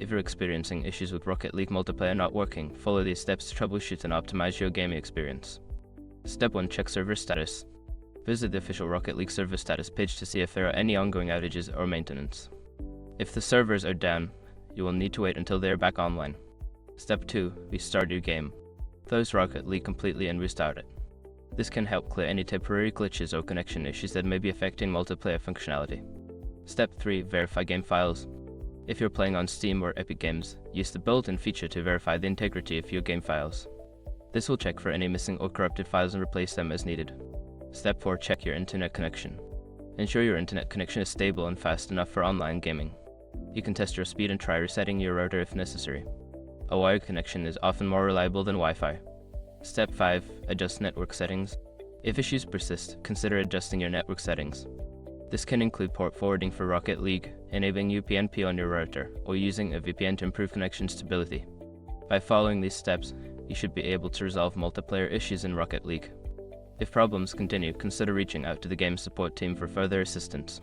If you're experiencing issues with Rocket League multiplayer not working, follow these steps to troubleshoot and optimize your gaming experience. Step 1. Check server status. Visit the official Rocket League server status page to see if there are any ongoing outages or maintenance. If the servers are down, you will need to wait until they are back online. Step 2. Restart your game. Close Rocket League completely and restart it. This can help clear any temporary glitches or connection issues that may be affecting multiplayer functionality. Step 3. Verify game files. If you're playing on Steam or Epic Games, use the built-in feature to verify the integrity of your game files. This will check for any missing or corrupted files and replace them as needed. Step 4. Check your internet connection. Ensure your internet connection is stable and fast enough for online gaming. You can test your speed and try resetting your router if necessary. A wired connection is often more reliable than Wi-Fi. Step 5. Adjust network settings. If issues persist, consider adjusting your network settings. This can include port forwarding for Rocket League, enabling UPnP on your router, or using a VPN to improve connection stability. By following these steps, you should be able to resolve multiplayer issues in Rocket League. If problems continue, consider reaching out to the game support team for further assistance.